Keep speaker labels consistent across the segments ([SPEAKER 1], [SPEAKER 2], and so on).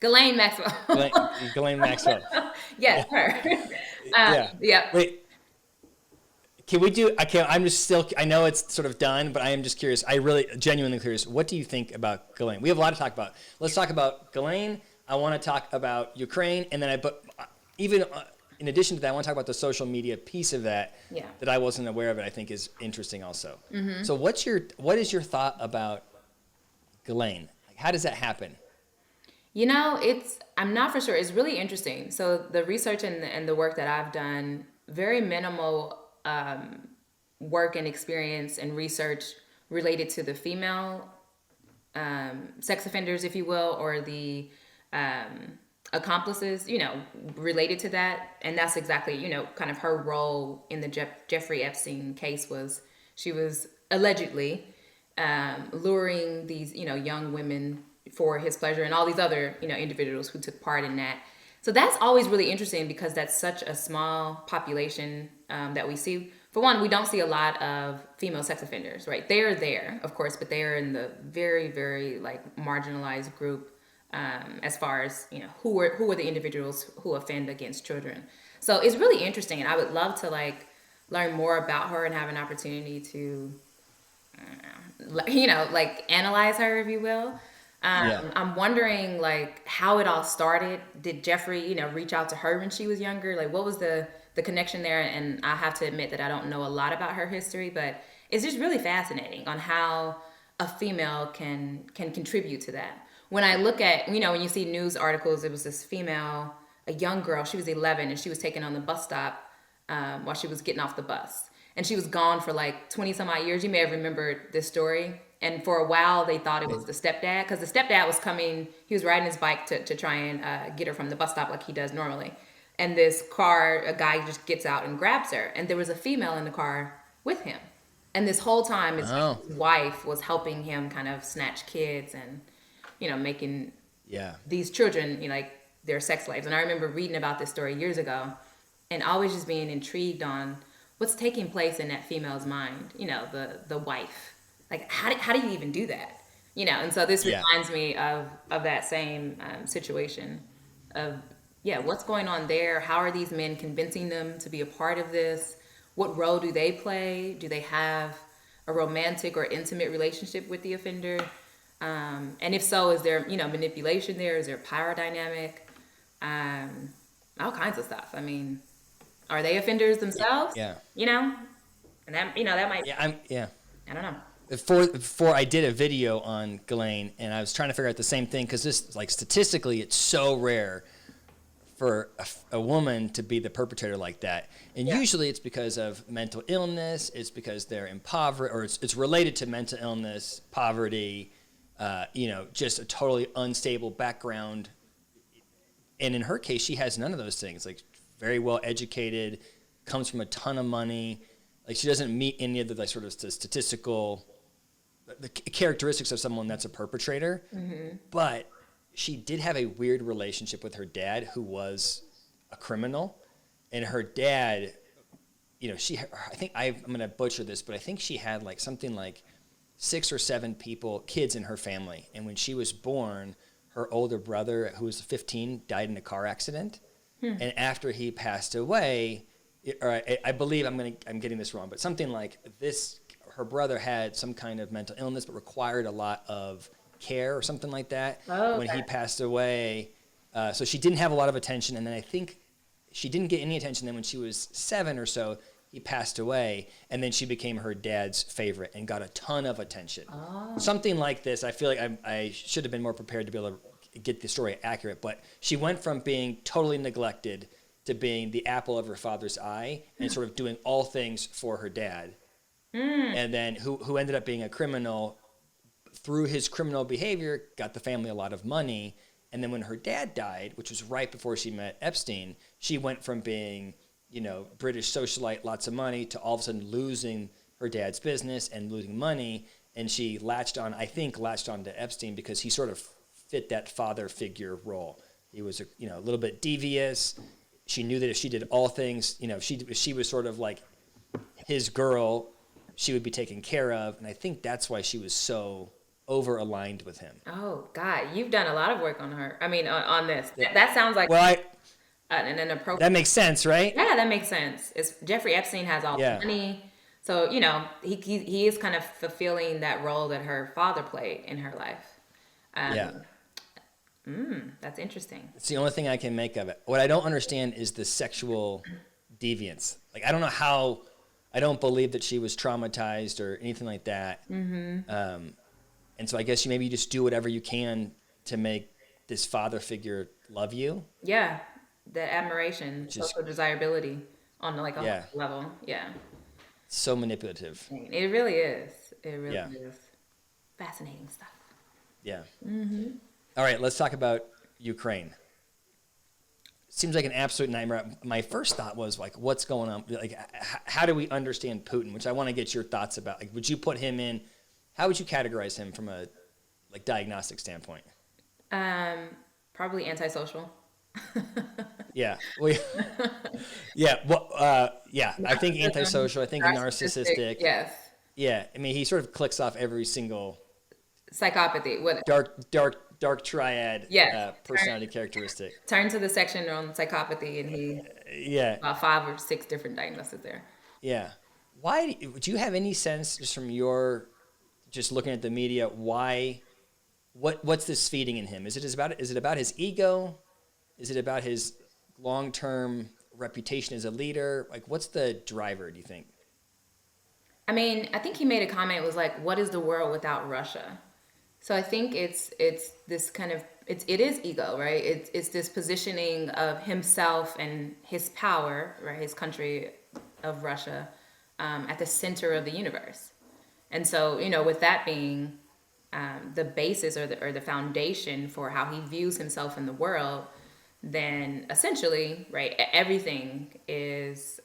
[SPEAKER 1] Ghislaine Maxwell.
[SPEAKER 2] Ghislaine Maxwell.
[SPEAKER 1] Yes,
[SPEAKER 2] Yeah,
[SPEAKER 1] her.
[SPEAKER 2] yeah.
[SPEAKER 1] Yep.
[SPEAKER 2] Wait, can we do? I can't. I'm just still. I know it's sort of done, but I am just curious. I really genuinely curious. What do you think about Ghislaine? We have a lot to talk about. Let's talk about Ghislaine. I want to talk about Ukraine, and then but even in addition to that, I want to talk about the social media piece of that
[SPEAKER 1] Yeah.
[SPEAKER 2] that I wasn't aware of. It I think is interesting also. So what is your thought about Ghislaine? Like, how does that happen?
[SPEAKER 1] I'm not for sure. It's really interesting. So the research and the work that I've done, very minimal work and experience and research related to the female sex offenders, if you will, or the accomplices, related to that. And that's exactly, kind of her role in the Jeffrey Epstein case was she was allegedly luring these, young women for his pleasure and all these other, individuals who took part in that. So that's always really interesting because that's such a small population that we see. For one, we don't see a lot of female sex offenders, right? They are there, of course, but they are in the very, very like marginalized group as far as who are the individuals who offend against children. So it's really interesting, and I would love to like learn more about her and have an opportunity to like analyze her, if you will.
[SPEAKER 2] Yeah.
[SPEAKER 1] I'm wondering like how it all started. Did Jeffrey, reach out to her when she was younger? Like what was the connection there? And I have to admit that I don't know a lot about her history, but it's just really fascinating on how a female can contribute to that. When I look at, when you see news articles, it was this female, a young girl, she was 11 and she was taken on the bus stop while she was getting off the bus. And she was gone for like 20 some odd years. You may have remembered this story. And for a while, they thought it was the stepdad because the stepdad was coming. He was riding his bike to try and get her from the bus stop like he does normally. And this car, a guy just gets out and grabs her. And there was a female in the car with him. And this whole time, his
[SPEAKER 2] Oh,
[SPEAKER 1] wife was helping him kind of snatch kids and, making
[SPEAKER 2] yeah.
[SPEAKER 1] these children, like their sex slaves. And I remember reading about this story years ago and always just being intrigued on what's taking place in that female's mind, the wife. Like, how do you even do that? And so this
[SPEAKER 2] Yeah.
[SPEAKER 1] reminds me of that same situation of, yeah, what's going on there? How are these men convincing them to be a part of this? What role do they play? Do they have a romantic or intimate relationship with the offender? And if so, is there, manipulation there? Is there power dynamic? Um, all kinds of stuff. I mean, are they offenders themselves?
[SPEAKER 2] Yeah.
[SPEAKER 1] You know, and that might,
[SPEAKER 2] Yeah. Yeah.
[SPEAKER 1] I don't know.
[SPEAKER 2] Before I did a video on Ghislaine, and I was trying to figure out the same thing because this, like, statistically, it's so rare for a woman to be the perpetrator like that, and
[SPEAKER 1] Yeah.
[SPEAKER 2] usually it's because of mental illness. It's because they're impoverished, or it's related to mental illness, poverty, just a totally unstable background. And in her case, she has none of those things. Like, very well educated, comes from a ton of money. Like, she doesn't meet any of the like sort of the statistical the characteristics of someone that's a perpetrator. But she did have a weird relationship with her dad, who was a criminal, and her dad, I think I'm going to butcher this, but I think she had like something like 6 or 7 kids in her family. And when she was born, her older brother, who was 15, died in a car accident. And after he passed away, or I believe I'm getting this wrong, but something like this, her brother had some kind of mental illness, but required a lot of care or something like that.
[SPEAKER 1] Oh,
[SPEAKER 2] When he
[SPEAKER 1] okay.
[SPEAKER 2] passed away, so she didn't have a lot of attention. And then I think she didn't get any attention. Then when she was 7 or so, he passed away, and then she became her dad's favorite and got a ton of attention. Something like this. I feel like I should have been more prepared to be able to get the story accurate, but she went from being totally neglected to being the apple of her father's eye and sort of doing all things for her dad. And then who ended up being a criminal, through his criminal behavior, got the family a lot of money. And then when her dad died, which was right before she met Epstein, she went from being, British socialite, lots of money, to all of a sudden losing her dad's business and losing money. And she latched on to Epstein because he sort of fit that father figure role. He was, a little bit devious. She knew that if she did all things, she was sort of like his girl, she would be taken care of. And I think that's why she was so over aligned with him.
[SPEAKER 1] Oh God, you've done a lot of work on her. I mean, on this.
[SPEAKER 2] Yeah.
[SPEAKER 1] That sounds like
[SPEAKER 2] Well,
[SPEAKER 1] an approach.
[SPEAKER 2] that makes sense, right?
[SPEAKER 1] Yeah, that makes sense. It's Jeffrey Epstein has all the
[SPEAKER 2] Yeah.
[SPEAKER 1] money, so he is kind of fulfilling that role that her father played in her life.
[SPEAKER 2] Yeah.
[SPEAKER 1] That's interesting.
[SPEAKER 2] It's the only thing I can make of it. What I don't understand is the sexual deviance. Like, I don't know how. I don't believe that she was traumatized or anything like that. And so I guess maybe you just do whatever you can to make this father figure love you.
[SPEAKER 1] Yeah, that admiration, social desirability on like a
[SPEAKER 2] Yeah.
[SPEAKER 1] whole level. Yeah,
[SPEAKER 2] So manipulative.
[SPEAKER 1] it really is. It really
[SPEAKER 2] Yeah.
[SPEAKER 1] is fascinating stuff.
[SPEAKER 2] Yeah. All right, let's talk about Ukraine. Seems like an absolute nightmare. My first thought was like, what's going on? Like, how do we understand Putin? Which I want to get your thoughts about. Like, would you put him in? How would you categorize him from a like diagnostic standpoint?
[SPEAKER 1] Probably antisocial.
[SPEAKER 2] Yeah. Well, yeah. Well, yeah. I think antisocial. I think narcissistic.
[SPEAKER 1] Yes.
[SPEAKER 2] Yeah. I mean, he sort of clicks off every single
[SPEAKER 1] Psychopathy. What?
[SPEAKER 2] dark triad
[SPEAKER 1] Yes.
[SPEAKER 2] personality characteristic.
[SPEAKER 1] Turn to the section on psychopathy, and he
[SPEAKER 2] Yeah.
[SPEAKER 1] about 5 or 6 different diagnoses there.
[SPEAKER 2] Yeah. Why do you have any sense just from your just looking at the media what's this feeding in him? Is it about his ego? Is it about his long-term reputation as a leader? Like, what's the driver, do you think?
[SPEAKER 1] I mean, I think he made a comment. It was like, "What is the world without Russia?" So I think it's this kind of it is ego, right? It's this positioning of himself and his power, right? His country of Russia at the center of the universe. And so, with that being the basis or the foundation for how he views himself in the world, then essentially, right, everything is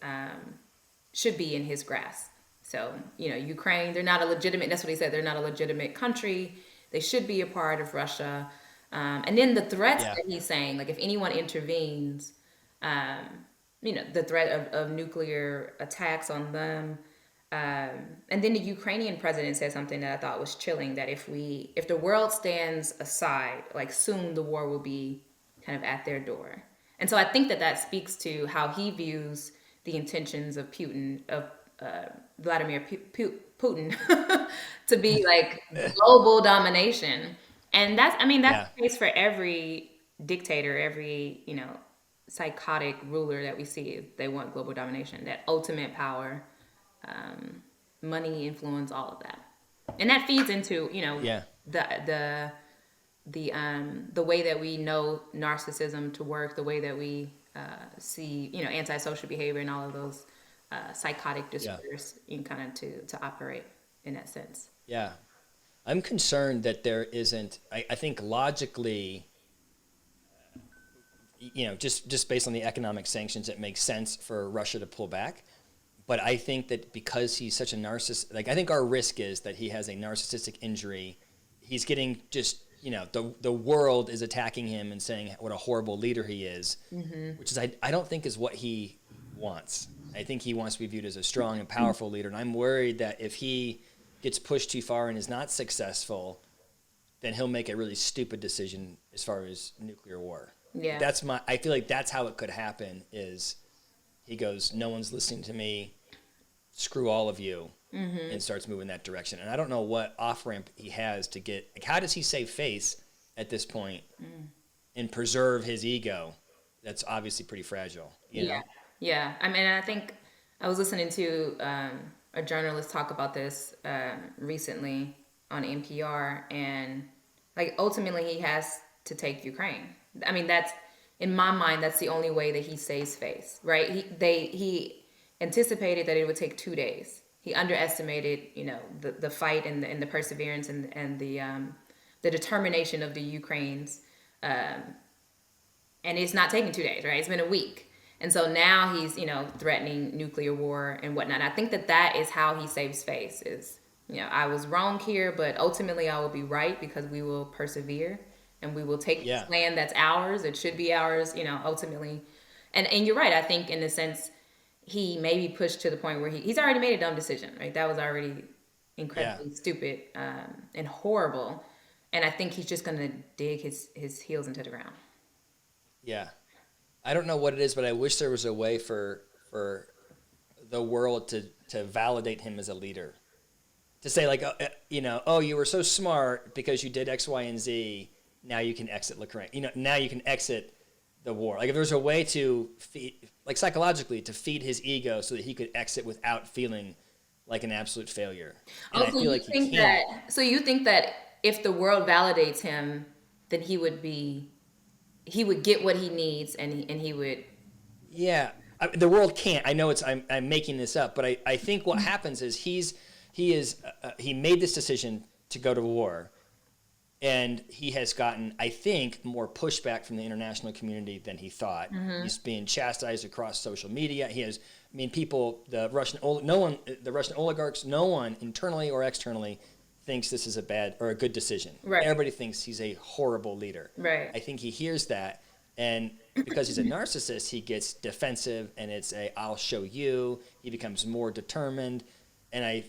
[SPEAKER 1] should be in his grasp. So, Ukraine, they're not a legitimate. That's what he said. They're not a legitimate country. They should be a part of Russia. And then the threats that he's saying, like if anyone intervenes, the threat of nuclear attacks on them. And then the Ukrainian president said something that I thought was chilling, that if the world stands aside, like soon the war will be kind of at their door. And so I think that speaks to how he views the intentions of Vladimir Putin to be like global domination. And that's the case for every dictator, every, psychotic ruler that we see. They want global domination, that ultimate power, money, influence, all of that. And that feeds into, the way that we know narcissism to work, the way that we see, antisocial behavior and all of those psychotic disorders in kind of to operate in that sense.
[SPEAKER 2] Yeah. I'm concerned that there isn't, I think logically, just based on the economic sanctions, it makes sense for Russia to pull back. But I think that because he's such a narcissist, like I think our risk is that he has a narcissistic injury. He's getting just, the world is attacking him and saying what a horrible leader he is, which is, I don't think is what he wants. I think he wants to be viewed as a strong and powerful leader. And I'm worried that if he gets pushed too far and is not successful, then he'll make a really stupid decision as far as nuclear war.
[SPEAKER 1] Yeah.
[SPEAKER 2] I feel like that's how it could happen is he goes, no one's listening to me, screw all of you, and starts moving that direction. And I don't know what off-ramp he has to get, like, how does he save face at this point and preserve his ego? That's obviously pretty fragile. You know?
[SPEAKER 1] Yeah. I mean, I think I was listening to a journalist talk about this recently on NPR, and like ultimately he has to take Ukraine. I mean, that's in my mind, that's the only way that he saves face, right? He anticipated that it would take 2 days. He underestimated, the fight and the perseverance and the determination of the Ukrainians, and it's not taking 2 days, right? It's been a week. And so now he's, threatening nuclear war and whatnot. I think that is how he saves face is, I was wrong here, but ultimately I will be right because we will persevere and we will take this land that's ours. It should be ours, ultimately. And you're right. I think in a sense, he may be pushed to the point where he's already made a dumb decision, right? That was already incredibly stupid and horrible. And I think he's just going to dig his heels into the ground.
[SPEAKER 2] Yeah. I don't know what it is, but I wish there was a way for the world to validate him as a leader. To say like, oh, you were so smart because you did X, Y, and Z. Now you can exit Ukraine. Now you can exit the war. Like if there's a way to feed, like psychologically, to feed his ego so that he could exit without feeling like an absolute failure. And I feel like he can't.
[SPEAKER 1] So you think that if the world validates him, then he would get what he needs, and he would.
[SPEAKER 2] Yeah, the world can't. I know I'm making this up, but I think what happens is he made this decision to go to war, and he has gotten, I think, more pushback from the international community than he thought. Mm-hmm. He's being chastised across social media. People, the Russian oligarchs, no one internally or externally thinks this is a bad or a good decision.
[SPEAKER 1] Right.
[SPEAKER 2] Everybody thinks he's a horrible leader.
[SPEAKER 1] Right.
[SPEAKER 2] I think he hears that, and because he's a narcissist, he gets defensive, and it's I'll show you. He becomes more determined, and I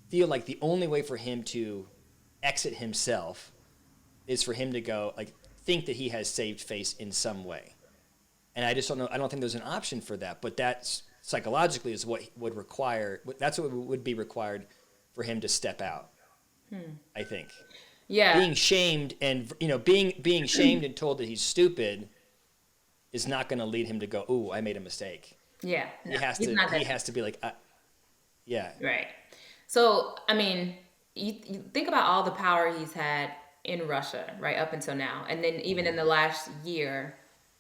[SPEAKER 2] feel like the only way for him to exit himself is for him to go think that he has saved face in some way. And I just don't know. I don't think there's an option for that. But that's psychologically is what would require. That's what would be required for him to step out. I think.
[SPEAKER 1] Yeah.
[SPEAKER 2] Being shamed and being shamed and told that he's stupid is not going to lead him to go, "Ooh, I made a mistake."
[SPEAKER 1] Yeah.
[SPEAKER 2] He has to be like, yeah.
[SPEAKER 1] Right. So I mean, you think about all the power he's had in Russia, right, up until now, and then even in the last year,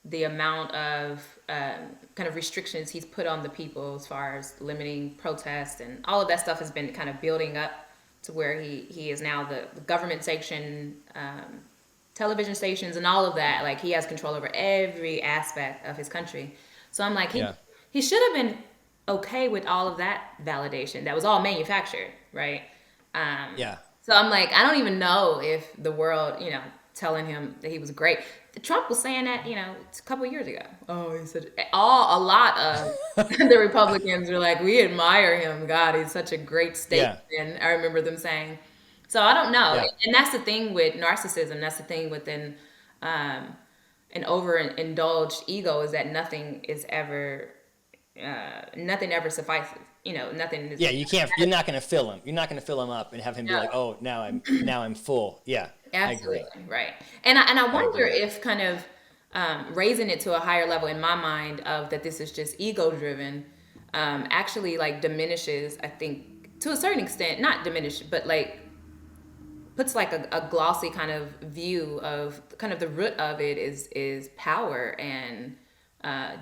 [SPEAKER 1] the amount of kind of restrictions he's put on the people as far as limiting protests and all of that stuff has been kind of building up to where he is now the government sanctioned television stations and all of that. Like he has control over every aspect of his country. So I'm like, he should have been okay with all of that validation. That was all manufactured, right? So I'm like, I don't even know if the world, telling him that he was great. Trump was saying that, a couple of years ago. Oh, he said a lot of the Republicans were like, we admire him. God, he's such a great statesman. Yeah. I remember them saying. So I don't know. Yeah. And that's the thing with narcissism. That's the thing with an overindulged ego is that nothing ever suffices. Nothing is.
[SPEAKER 2] Yeah, you can't. You're not going to fill him. You're not going to fill him up and have him be like, "Oh, now I'm full." Yeah,
[SPEAKER 1] absolutely.
[SPEAKER 2] I agree.
[SPEAKER 1] Right. And I wonder if kind of raising it to a higher level in my mind of that this is just ego driven, actually diminishes. I think to a certain extent, not diminish, but puts a glossy kind of view of kind of the root of it is power and.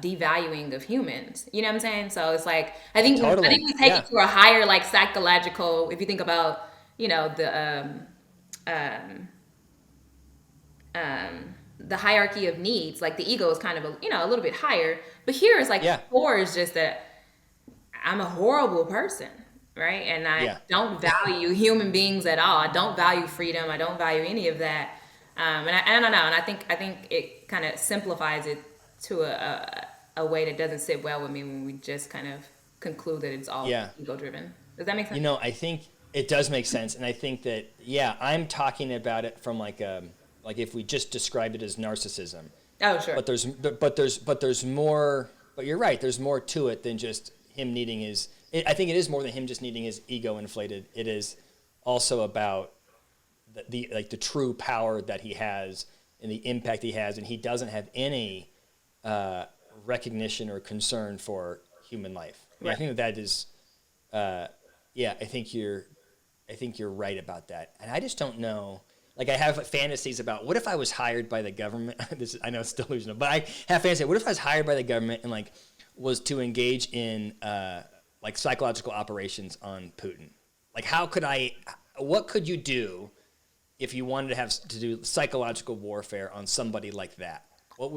[SPEAKER 1] Devaluing of humans, you know what I'm saying? So it's I think we take it to a higher psychological. If you think about the hierarchy of needs, the ego is kind of a little bit higher, but here is core is just that I'm a horrible person, right? And I don't value human beings at all. I don't value freedom. I don't value any of that. And I don't know. And I think it kind of simplifies it to a way that doesn't sit well with me when we just kind of conclude that it's all ego driven. Does that make sense?
[SPEAKER 2] I think it does make sense, and I think that I'm talking about it from if we just described it as narcissism.
[SPEAKER 1] Oh, sure.
[SPEAKER 2] But there's more. But you're right. There's more to it than just him needing his. I think it is more than him just needing his ego inflated. It is also about the true power that he has and the impact he has, and he doesn't have any recognition or concern for human life. Right. I think that is, I think you're right about that. And I just don't know. I have fantasies about what if I was hired by the government. I know it's delusional, but I have fantasies. What if I was hired by the government and was to engage in psychological operations on Putin? What could you do if you wanted to do psychological warfare on somebody like that? What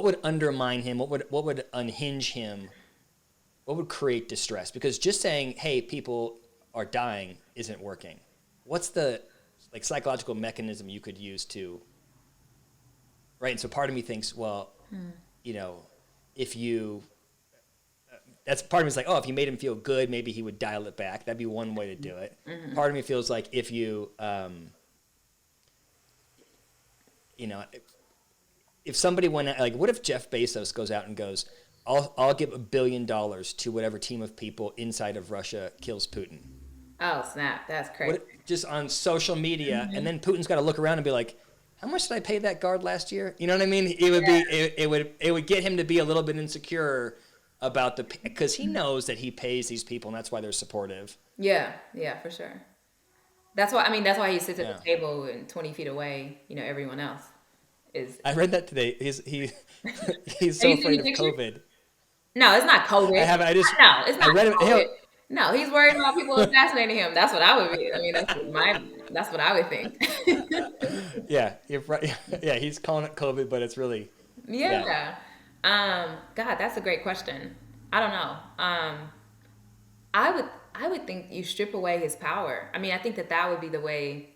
[SPEAKER 2] would undermine him? What would unhinge him? What would create distress? Because just saying, "Hey, people are dying," isn't working. What's the psychological mechanism you could use to? Right, and so part of me thinks, well, if you that's part of me is like, oh, if you made him feel good, maybe he would dial it back. That'd be one way to do it. Part of me feels like if you, you know, if somebody went out, like, what if Jeff Bezos goes out and goes, I'll give $1 billion to whatever team of people inside of Russia kills Putin.
[SPEAKER 1] Oh snap! That's crazy.
[SPEAKER 2] Just on social media, and then Putin's got to look around and be like, how much did I pay that guard last year? You know what I mean? It would be it would get him to be a little bit insecure about because he knows that he pays these people and that's why they're supportive.
[SPEAKER 1] Yeah, for sure. That's why he sits at the table and 20 feet away. Everyone else is.
[SPEAKER 2] I read that today. He's so afraid of COVID.
[SPEAKER 1] No, it's not COVID. No, it's not.
[SPEAKER 2] I read
[SPEAKER 1] COVID. No, he's worried about people assassinating him. That's what I would be. That's what I would think.
[SPEAKER 2] Yeah, you're right. Yeah, he's calling it COVID, but it's really.
[SPEAKER 1] Yeah. God, that's a great question. I don't know. I would think you strip away his power. I think that would be the way.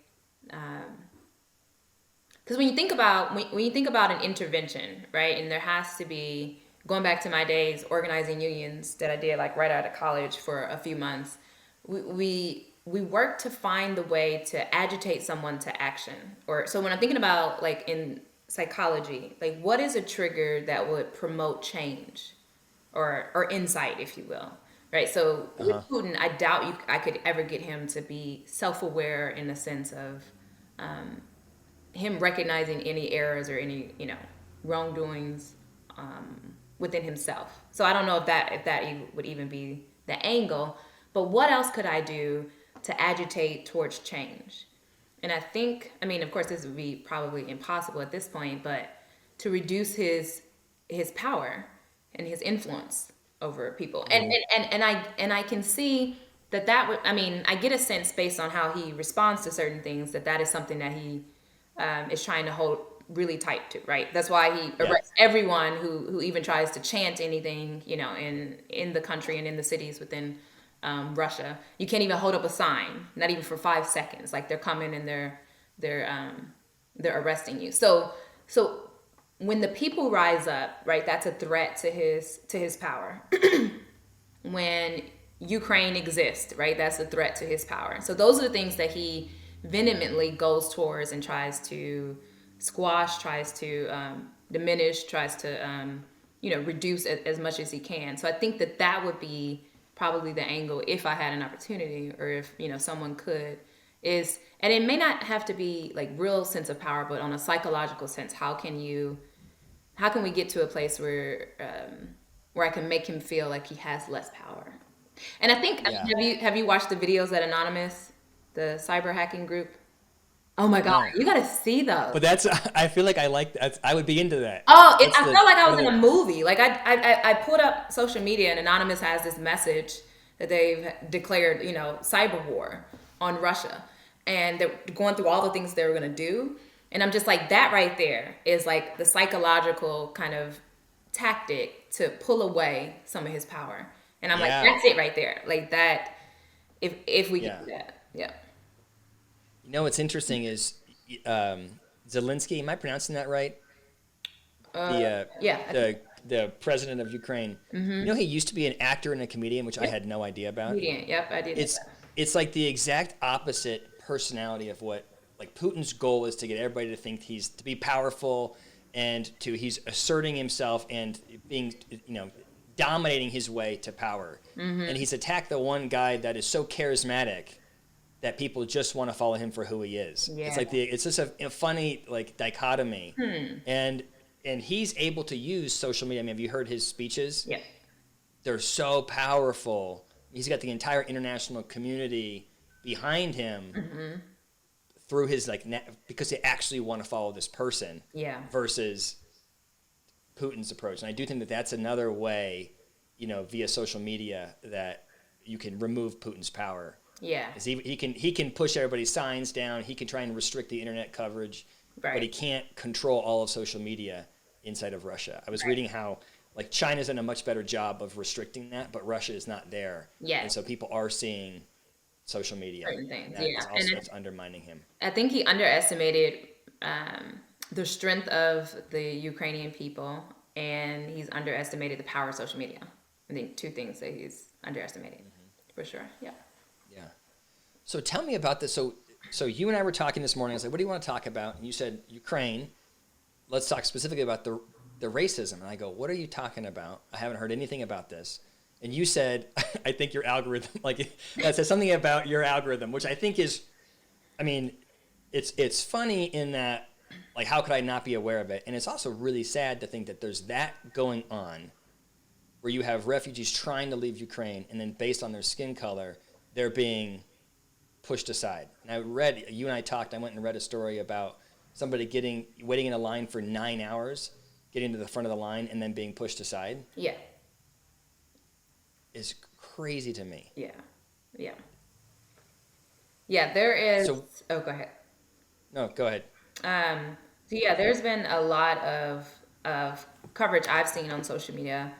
[SPEAKER 1] Because when you think about an intervention, right, and there has to be, going back to my days organizing unions that I did like right out of college for a few months, we work to find the way to agitate someone to action. So when I'm thinking about like in psychology, like what is a trigger that would promote change or insight, if you will, right? So with Putin, I doubt I could ever get him to be self-aware in the sense of him recognizing any errors or any wrongdoings within himself. So I don't know if that would even be the angle. But what else could I do to agitate towards change? And I think, of course, this would be probably impossible at this point, but to reduce his power and his influence over people. And I can see that would, I get a sense based on how he responds to certain things that is something that he is trying to hold really tight to, right? That's why he arrests everyone who even tries to chant anything, in the country and in the cities within Russia. You can't even hold up a sign, not even for 5 seconds. Like they're coming and they're arresting you. So when the people rise up, right, that's a threat to his power. When Ukraine exists, right, that's a threat to his power. So those are the things that he vehemently goes towards and tries to squash, tries to diminish, tries to reduce as much as he can. So I think that would be probably the angle if I had an opportunity, or if someone could, and it may not have to be like real sense of power, but on a psychological sense, how can we get to a place where I can make him feel like he has less power? And I think have you watched the videos that Anonymous, the cyber hacking group? Oh my God, you gotta see those.
[SPEAKER 2] But I feel like I would be into that.
[SPEAKER 1] Oh, I felt like I was in a movie. Like I pulled up social media and Anonymous has this message that they've declared, cyber war on Russia. And they're going through all the things they were gonna do. And I'm just like, that right there is like the psychological kind of tactic to pull away some of his power. And I'm like, that's it right there. Like that, if we can do that. Yeah.
[SPEAKER 2] What's interesting is Zelensky. Am I pronouncing that right? The president of Ukraine. Mm-hmm. He used to be an actor and a comedian, which I had no idea about.
[SPEAKER 1] Comedian, yep, I did.
[SPEAKER 2] It's like the exact opposite personality of what like Putin's goal is, to get everybody to think to be powerful, and he's asserting himself and being dominating his way to power. Mm-hmm. And he's attacked the one guy that is so charismatic that people just want to follow him for who he is. Yeah. It's just a funny like dichotomy. And he's able to use social media. Have you heard his speeches?
[SPEAKER 1] Yeah.
[SPEAKER 2] They're so powerful. He's got the entire international community behind him through his because they actually want to follow this person.
[SPEAKER 1] Yeah.
[SPEAKER 2] Versus Putin's approach. And I do think that that's another way, via social media, that you can remove Putin's power.
[SPEAKER 1] Yeah,
[SPEAKER 2] he can push everybody's signs down. He can try and restrict the internet coverage, but he can't control all of social media inside of Russia. I was reading how like China's done a much better job of restricting that, but Russia is not there.
[SPEAKER 1] Yeah,
[SPEAKER 2] and so people are seeing social media.
[SPEAKER 1] Certain things.
[SPEAKER 2] It's undermining him.
[SPEAKER 1] I think he underestimated the strength of the Ukrainian people, and he's underestimated the power of social media. I think two things that he's underestimating, for sure. Yeah.
[SPEAKER 2] Yeah. So tell me about this. So you and I were talking this morning. I was like, what do you want to talk about? And you said Ukraine. Let's talk specifically about the racism. And I go, what are you talking about? I haven't heard anything about this. And you said, I think your algorithm, like that says something about your algorithm, which I think is, I mean, it's funny in that, like, how could I not be aware of it? And it's also really sad to think that there's that going on where you have refugees trying to leave Ukraine, and then based on their skin color, they're being pushed aside. And I read, you and I talked, I went and read a story about somebody waiting in a line for 9 hours, getting to the front of the line, and then being pushed aside.
[SPEAKER 1] Yeah.
[SPEAKER 2] Is crazy to me.
[SPEAKER 1] Yeah. Yeah. Yeah, there is.
[SPEAKER 2] So,
[SPEAKER 1] oh, go ahead.
[SPEAKER 2] No, go ahead.
[SPEAKER 1] So yeah, there's been a lot of coverage I've seen on social media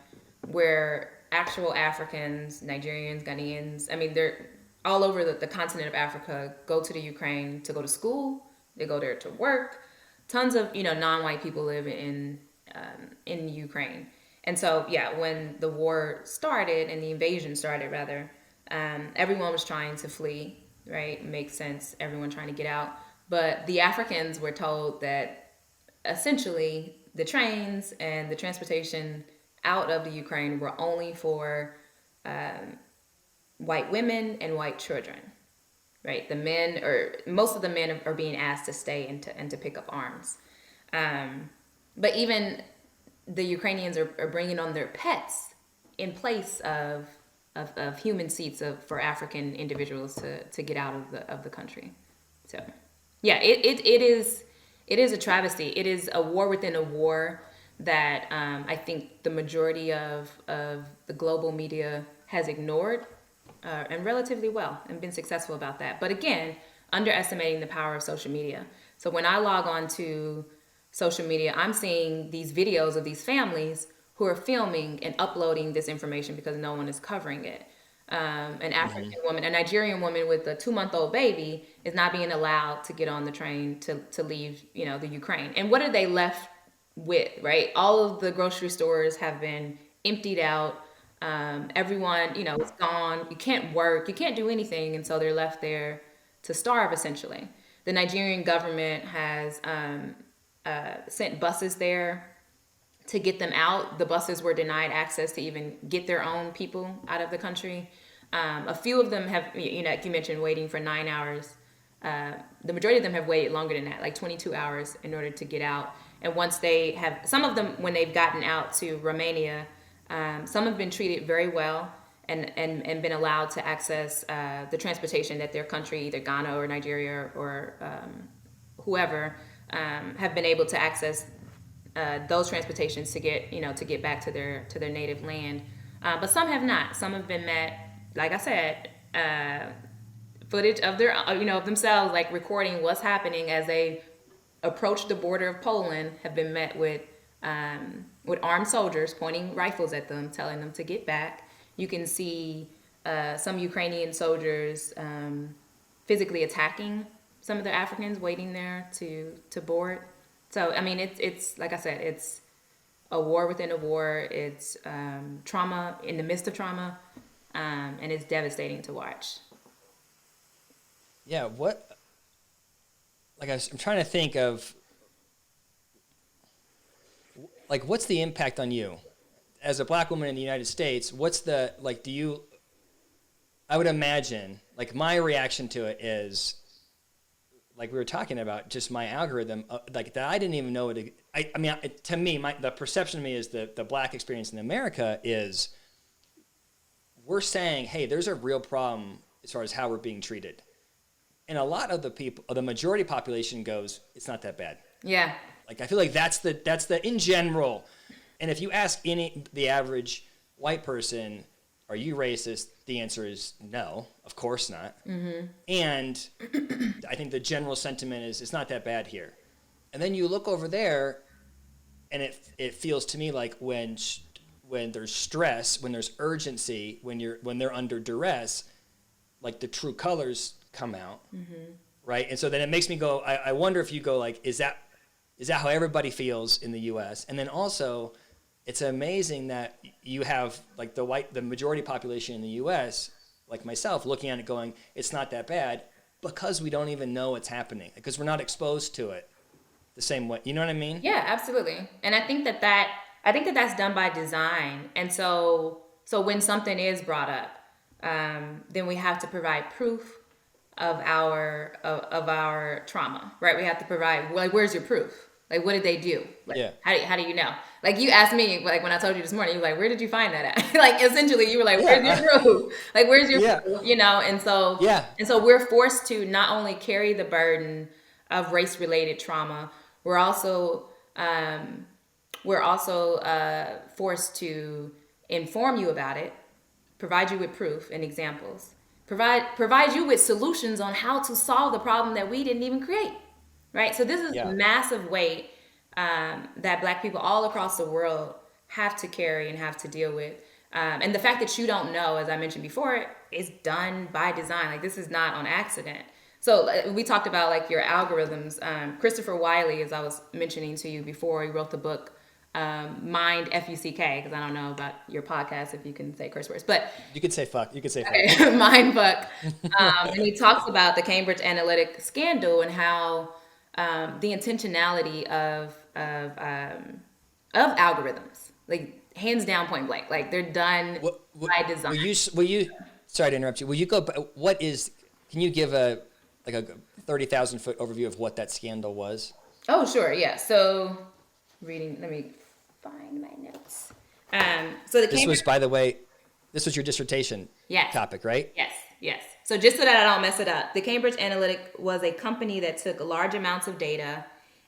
[SPEAKER 1] where actual Africans, Nigerians, Ghanaians, I mean, they're all over the continent of Africa, go to the Ukraine to go to school. They go there to work. Tons of, non-white people live in Ukraine. And so, yeah, when the war started and the invasion started, rather, everyone was trying to flee, right? Makes sense. Everyone trying to get out. But the Africans were told that essentially the trains and the transportation out of the Ukraine were only for white women and white children, right? The men, or most of the men, are being asked to stay and to pick up arms. But even the Ukrainians are bringing on their pets in place of human seats for African individuals to get out of the country. So, yeah, it is a travesty. It is a war within a war that I think the majority of the global media has ignored, and relatively well, and been successful about that. But again, underestimating the power of social media. So when I log on to social media, I'm seeing these videos of these families who are filming and uploading this information because no one is covering it. An African woman, a Nigerian woman with a 2-month-old baby is not being allowed to get on the train to leave, the Ukraine. And what are they left with, right? All of the grocery stores have been emptied out. Everyone, is gone. You can't work. You can't do anything. And so they're left there to starve, essentially. The Nigerian government has sent buses there to get them out. The buses were denied access to even get their own people out of the country. A few of them have, like you mentioned, waiting for 9 hours. The majority of them have waited longer than that, like 22 hours in order to get out. And once they have, some of them, when they've gotten out to Romania, some have been treated very well and been allowed to access the transportation that their country, either Ghana or Nigeria or whoever, have been able to access those transportations to get back to their native land. But some have not. Some have been met, like I said, footage of their, of themselves, like recording what's happening as they approach the border of Poland, have been met with armed soldiers pointing rifles at them, telling them to get back. You can see some Ukrainian soldiers physically attacking some of the Africans waiting there to board. So, I mean, it's like I said, it's a war within a war. It's trauma in the midst of trauma, and it's devastating to watch.
[SPEAKER 2] Yeah, I'm trying to think of, like, what's the impact on you? As a black woman in the United States, I would imagine, like, my reaction to it is, like we were talking about, just my algorithm, like that I didn't even know it. To me, the perception of me is the black experience in America is we're saying, hey, there's a real problem as far as how we're being treated. And a lot of the majority population goes, it's not that bad.
[SPEAKER 1] Yeah. Like,
[SPEAKER 2] I feel like that's the in general. And if you ask the average white person, are you racist? The answer is no, of course not. Mm-hmm. And I think the general sentiment is it's not that bad here. And then you look over there, and it feels to me like when there's stress, when there's urgency, when they're under duress, like the true colors come out, right? And so then it makes me go, I wonder if you go like, is that how everybody feels in the U.S.? And then also, it's amazing that you have like the majority population in the U.S., like myself, looking at it going, it's not that bad, because we don't even know what's happening, because we're not exposed to it the same way. You know what I mean?
[SPEAKER 1] Yeah, absolutely. And I think that that's done by design. And so when something is brought up, then we have to provide proof of our trauma, right? We have to provide, like, where's your proof? Like, what did they do? Like,
[SPEAKER 2] Yeah.
[SPEAKER 1] how do you know? Like, you asked me, like, when I told you this morning, you were like, where did you find that at? Like, essentially, you were like, where's
[SPEAKER 2] Yeah.
[SPEAKER 1] your proof? Like, where's your
[SPEAKER 2] Yeah.
[SPEAKER 1] proof? You know,
[SPEAKER 2] Yeah.
[SPEAKER 1] and so we're forced to not only carry the burden of race-related trauma, we're also forced to inform you about it, provide you with proof and examples, provide you with solutions on how to solve the problem that we didn't even create, right? So this is a
[SPEAKER 2] Yeah.
[SPEAKER 1] massive weight that Black people all across the world have to carry and have to deal with. And the fact that you don't know, as I mentioned before, is done by design. Like, this is not on accident. So we talked about, like, your algorithms. Christopher Wiley, as I was mentioning to you before, he wrote the book Mind, F-U-C-K, because I don't know about your podcast if you can say curse words, but
[SPEAKER 2] You could say fuck. You could say fuck.
[SPEAKER 1] okay, Mind Fuck. And he talks about the Cambridge Analytic scandal and how the intentionality of algorithms, like, hands down, point blank, like, they're done by design.
[SPEAKER 2] Will you, sorry to interrupt you. Will you go, can you give a 30,000 foot overview of what that scandal was?
[SPEAKER 1] Oh, sure, yeah. So, let me find my notes. So
[SPEAKER 2] This was, by the way, this was your dissertation
[SPEAKER 1] Yes.
[SPEAKER 2] topic, right?
[SPEAKER 1] Yes. So just so that I don't mess it up, the Cambridge Analytic was a company that took large amounts of data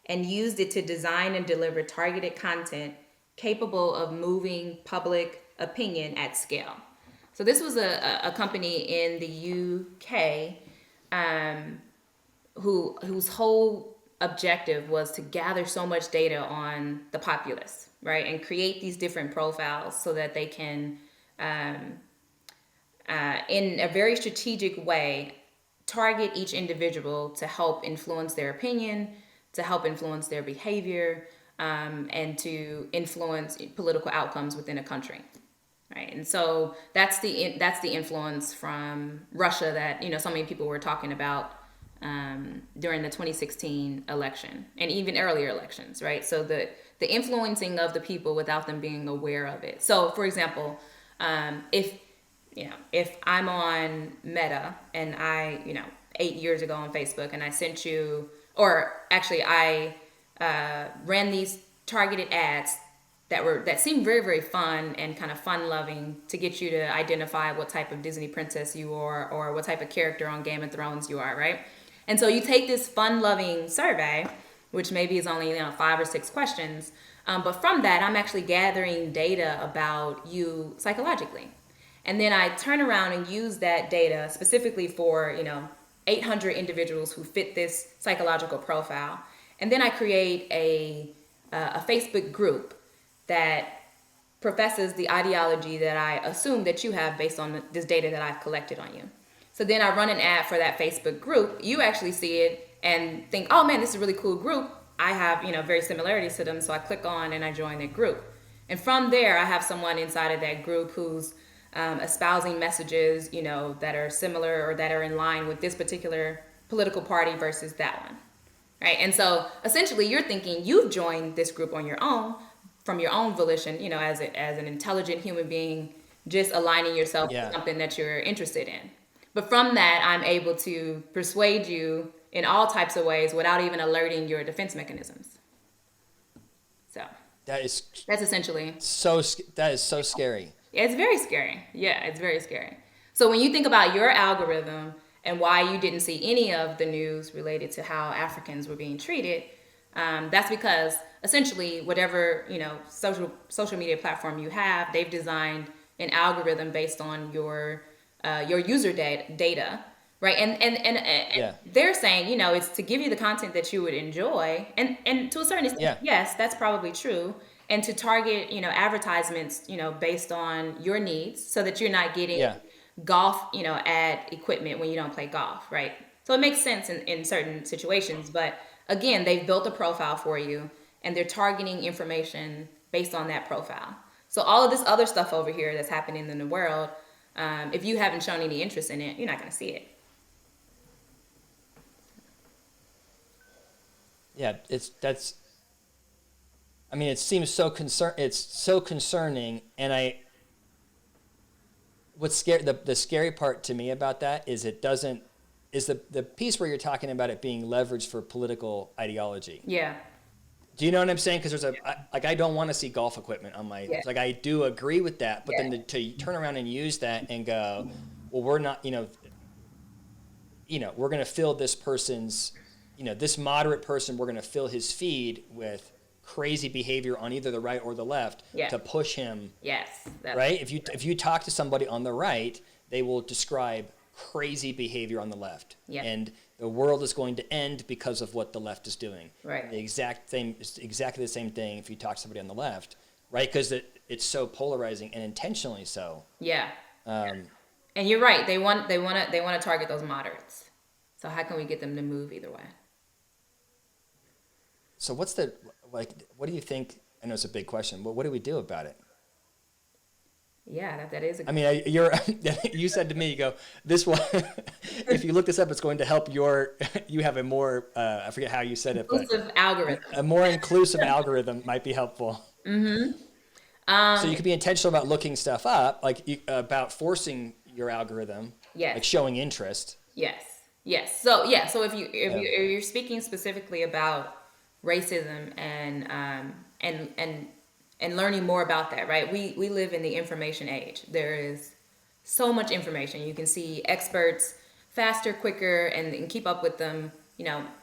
[SPEAKER 1] and used it to design and deliver targeted content capable of moving public opinion at scale. So this was a company in the UK whose whole objective was to gather so much data on the populace, right, and create these different profiles so that they can, in a very strategic way, target each individual to help influence their opinion, to help influence their behavior, and to influence political outcomes within a country. Right, and so that's the influence from Russia that so many people were talking about during the 2016 election and even earlier elections, right? So the influencing of the people without them being aware of it. So, for example, if I'm on Meta and I 8 years ago on Facebook and I sent you, or actually I ran these targeted ads that seemed very, very fun and kind of fun-loving to get you to identify what type of Disney princess you are or what type of character on Game of Thrones you are, right? And so you take this fun-loving survey, which maybe is only 5 or 6 questions, but from that, I'm actually gathering data about you psychologically. And then I turn around and use that data specifically for 800 individuals who fit this psychological profile. And then I create a Facebook group that professes the ideology that I assume that you have based on this data that I've collected on you. So then I run an ad for that Facebook group. You actually see it and think, oh man, this is a really cool group. I have, very similarities to them. So I click on and I join that group. And from there, I have someone inside of that group who's espousing messages, that are similar or that are in line with this particular political party versus that one. Right. And so essentially you're thinking you've joined this group on your own, from your own volition, as an intelligent human being, just aligning yourself with something that you're interested in. But from that, I'm able to persuade you in all types of ways without even alerting your defense mechanisms. So that's essentially
[SPEAKER 2] that is so scary.
[SPEAKER 1] It's very scary. Yeah, it's very scary. So when you think about your algorithm and why you didn't see any of the news related to how Africans were being treated, that's because essentially whatever social media platform you have, they've designed an algorithm based on your user data, right? And they're saying it's to give you the content that you would enjoy, and to a certain extent, yes, that's probably true, and to target advertisements based on your needs, so that you're not getting golf ad equipment when you don't play golf, right? So it makes sense in certain situations, but again, they've built a profile for you and they're targeting information based on that profile. So all of this other stuff over here that's happening in the world, if you haven't shown any interest in it, you're not going to see it.
[SPEAKER 2] Yeah, I mean, it seems so it's so concerning, and what's scary, the scary part to me about that is the piece where you're talking about it being leveraged for political ideology.
[SPEAKER 1] Yeah.
[SPEAKER 2] Do you know what I'm saying? Because I don't want to see golf equipment on my,
[SPEAKER 1] Yeah.
[SPEAKER 2] like, I do agree with that, but
[SPEAKER 1] Yeah.
[SPEAKER 2] then to turn around and use that and go, well, we're not, we're going to fill this person's, this moderate person, we're going to fill his feed with crazy behavior on either the right or the left to push him.
[SPEAKER 1] Yes.
[SPEAKER 2] Right? If you talk to somebody on the right, they will describe crazy behavior on the left.
[SPEAKER 1] Yeah.
[SPEAKER 2] And the world is going to end because of what the left is doing.
[SPEAKER 1] Right.
[SPEAKER 2] Exactly the same thing if you talk to somebody on the left, right? Because it's so polarizing and intentionally so.
[SPEAKER 1] Yeah. And you're right. They want to target those moderates. So how can we get them to move either way?
[SPEAKER 2] So what do you think? I know it's a big question, but what do we do about it?
[SPEAKER 1] Yeah, that is.
[SPEAKER 2] I mean, you said to me, you go, this one, if you look this up, it's going to help you have a more, I forget how you said it, but
[SPEAKER 1] inclusive algorithm.
[SPEAKER 2] A more inclusive algorithm might be helpful. Mm-hmm. So you could be intentional about looking stuff up, about forcing your algorithm, like showing interest.
[SPEAKER 1] Yes. So if you're speaking specifically about racism and learning more about that, right? We live in the information age. There is so much information. You can see experts faster, quicker, and keep up with them,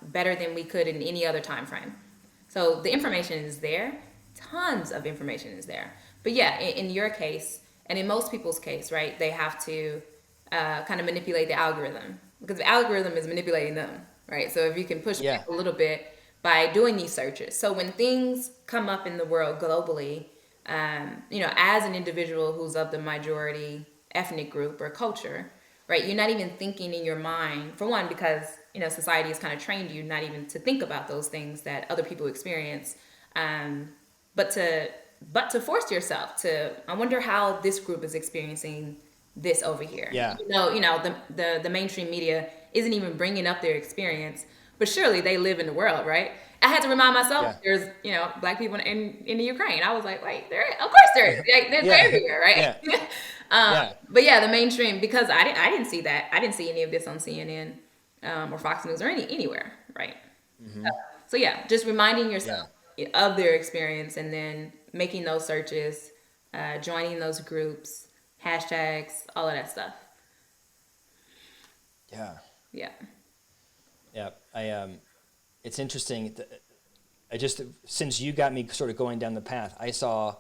[SPEAKER 1] better than we could in any other time frame. So the information is there. Tons of information is there. But yeah, in your case, and in most people's case, right, they have to kind of manipulate the algorithm because the algorithm is manipulating them, right? So if you can push back a little bit by doing these searches. So when things come up in the world globally, as an individual who's of the majority ethnic group or culture, right, you're not even thinking in your mind, for one, because, society has kind of trained you not even to think about those things that other people experience, but to force yourself to, I wonder how this group is experiencing this over here.
[SPEAKER 2] Yeah.
[SPEAKER 1] The mainstream media isn't even bringing up their experience, but surely they live in the world, right? I had to remind myself there's, black people in the Ukraine. I was like, wait, of course there is. Like, they're everywhere, right?
[SPEAKER 2] Yeah.
[SPEAKER 1] But yeah, the mainstream, because I didn't see that. I didn't see any of this on CNN or Fox News or anywhere, right? Mm-hmm. So yeah, just reminding yourself of their experience and then making those searches, joining those groups, hashtags, all of that stuff.
[SPEAKER 2] Yeah.
[SPEAKER 1] Yeah.
[SPEAKER 2] Yeah. It's interesting. Since you got me sort of going down the path, I saw,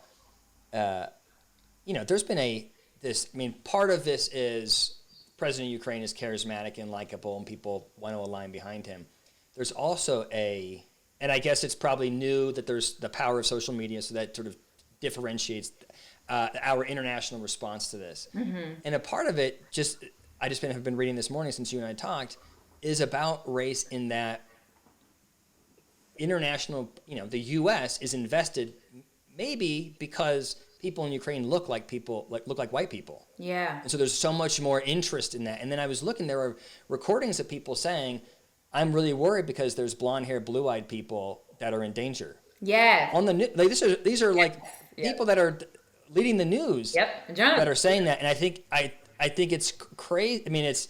[SPEAKER 2] there's been part of this is President of Ukraine is charismatic and likable and people want to align behind him. There's also and I guess it's probably new that there's the power of social media, so that sort of differentiates our international response to this. Mm-hmm. And a part of it, have been reading this morning since you and I talked, is about race in that international, the U.S. is invested maybe because people in Ukraine look like white people.
[SPEAKER 1] Yeah.
[SPEAKER 2] And so there's so much more interest in that. And then I was looking, there were recordings of people saying, I'm really worried because there's blonde-haired, blue-eyed people that are in danger.
[SPEAKER 1] Yeah.
[SPEAKER 2] On the these are like people that are leading the news.
[SPEAKER 1] Yep.
[SPEAKER 2] That are saying that, and I think it's crazy. I mean, it's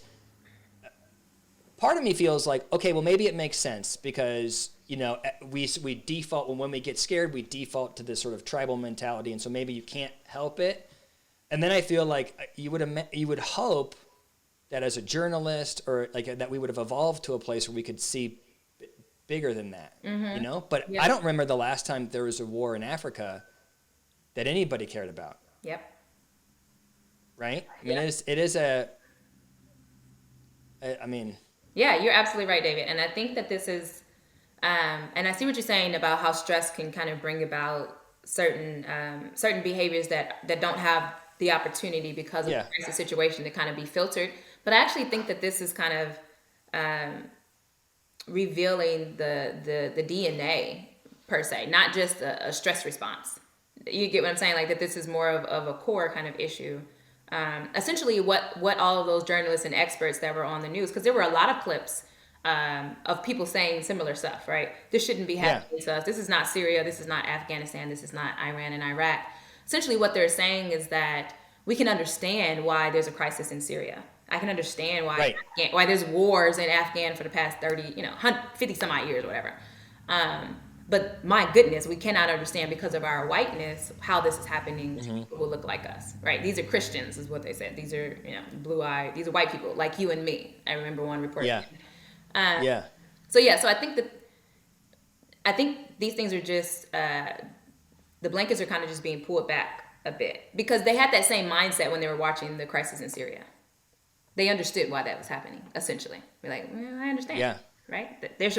[SPEAKER 2] part of me feels like, okay, well, maybe it makes sense because we default when we get scared, we default to this sort of tribal mentality, and so maybe you can't help it. And then I feel like you would hope that as a journalist or that we would have evolved to a place where we could see bigger than that, But I don't remember the last time there was a war in Africa that anybody cared about.
[SPEAKER 1] Yep.
[SPEAKER 2] Right? I mean, it is I mean.
[SPEAKER 1] Yeah, you're absolutely right, David. And I think that this is, and I see what you're saying about how stress can kind of bring about certain behaviors that don't have the opportunity because of the situation to kind of be filtered. But I actually think that this is kind of revealing the DNA per se, not just a stress response You get what I'm saying? Like that this is more of a core kind of issue. Essentially, what all of those journalists and experts that were on the news, because there were a lot of clips of people saying similar stuff, right? This shouldn't be happening to us. This is not Syria. This is not Afghanistan. This is not Iran and Iraq. Essentially, what they're saying is that we can understand why there's a crisis in Syria. I can understand why there's wars in Afghan for the past 30, 50 some odd years or whatever. But my goodness, we cannot understand because of our whiteness how this is happening to people who look like us, right? These are Christians, is what they said. These are, blue-eyed. These are white people like you and me. I remember one report.
[SPEAKER 2] Yeah.
[SPEAKER 1] So I think these things are just the blankets are kind of just being pulled back a bit because they had that same mindset when they were watching the crisis in Syria. They understood why that was happening. Essentially, we're like, well, I understand.
[SPEAKER 2] Yeah.
[SPEAKER 1] Right? They're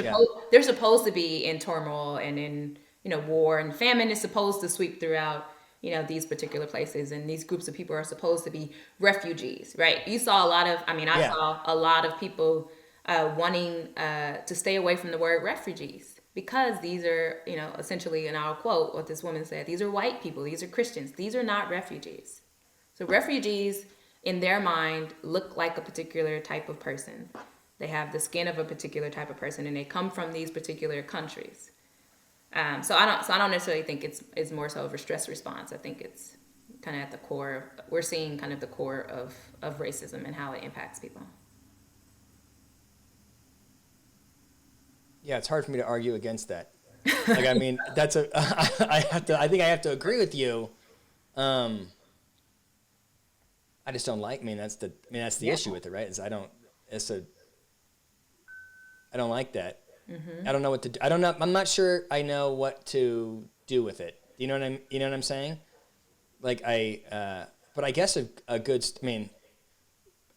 [SPEAKER 1] supposed to be in turmoil and in war, and famine is supposed to sweep throughout these particular places, and these groups of people are supposed to be refugees, right? You saw a lot of I saw a lot of people wanting to stay away from the word refugees because these are essentially, and I'll quote what this woman said, these are white people, these are Christians, these are not refugees. So refugees in their mind look like a particular type of person. They have the skin of a particular type of person, and they come from these particular countries. So I don't necessarily think it's more so of a stress response. I think it's kind of at the core. We're seeing kind of the core of racism and how it impacts people.
[SPEAKER 2] Yeah, it's hard for me to argue against that. Like, I mean, I think I have to agree with you. I just don't like. That's the issue with it, right? I don't like that. Mm-hmm. I don't know what to do. I'm not sure I know what to do with it. You know what I'm saying? Like but I guess a good,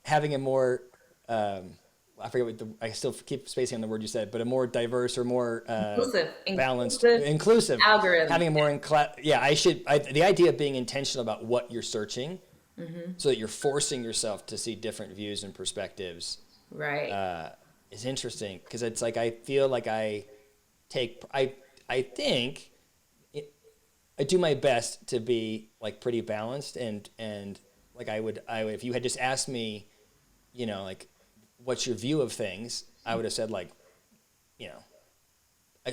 [SPEAKER 2] having a more, I forget I still keep spacing on the word you said, but a more diverse or more balanced, inclusive
[SPEAKER 1] algorithm.
[SPEAKER 2] Having a more, the idea of being intentional about what you're searching, so that you're forcing yourself to see different views and perspectives.
[SPEAKER 1] Right.
[SPEAKER 2] Is interesting because it's like I feel like I think I do my best to be like pretty balanced and like I would if you had just asked me, like what's your view of things, I would have said like,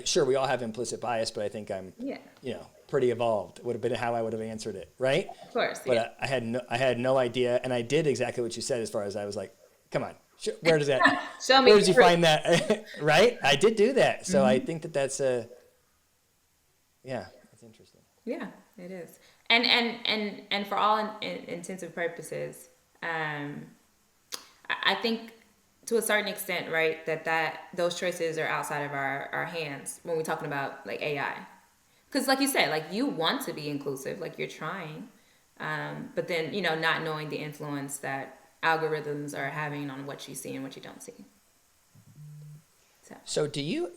[SPEAKER 2] sure we all have implicit bias, but I think I'm pretty evolved. Would have been how I would have answered it, right?
[SPEAKER 1] Of course.
[SPEAKER 2] But I had no idea, and I did exactly what you said as far as I was like, come on. Where does that?
[SPEAKER 1] Show me.
[SPEAKER 2] Where did you find that? Right? I did do that, so I think that's it's interesting.
[SPEAKER 1] Yeah, it is, and for all intents and purposes, I think to a certain extent, right, that those choices are outside of our hands when we're talking about like AI, because like you said, like you want to be inclusive, like you're trying, but then not knowing the influence that algorithms are having on what you see and what you don't see.
[SPEAKER 2] So do you,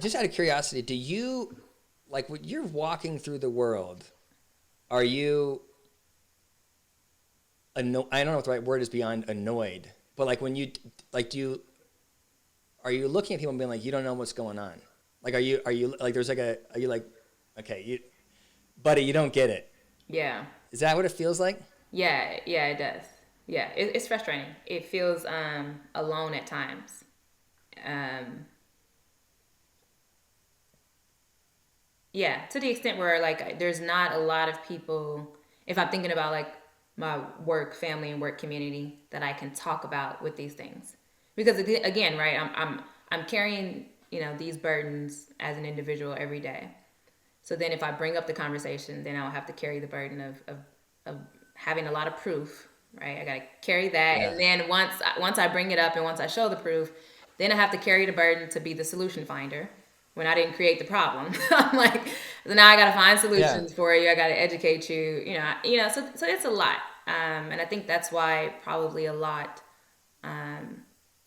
[SPEAKER 2] just out of curiosity, like when you're walking through the world, are you, I don't know what the right word is beyond annoyed, but like when you, like are you looking at people and being like, you don't know what's going on? Like, are you like, are you like, okay, buddy, you don't get it.
[SPEAKER 1] Yeah.
[SPEAKER 2] Is that what it feels like?
[SPEAKER 1] Yeah, it does. Yeah, it's frustrating. It feels alone at times. Yeah, to the extent where like there's not a lot of people, if I'm thinking about like my work, family and work community, that I can talk about with these things. Because again, right, I'm carrying, these burdens as an individual every day. So then if I bring up the conversation, then I'll have to carry the burden of having a lot of proof. Right, I gotta carry that, and then once I bring it up and once I show the proof, then I have to carry the burden to be the solution finder when I didn't create the problem. I'm like, so now I gotta find solutions for you. I gotta educate you. So it's a lot, and I think that's why probably a lot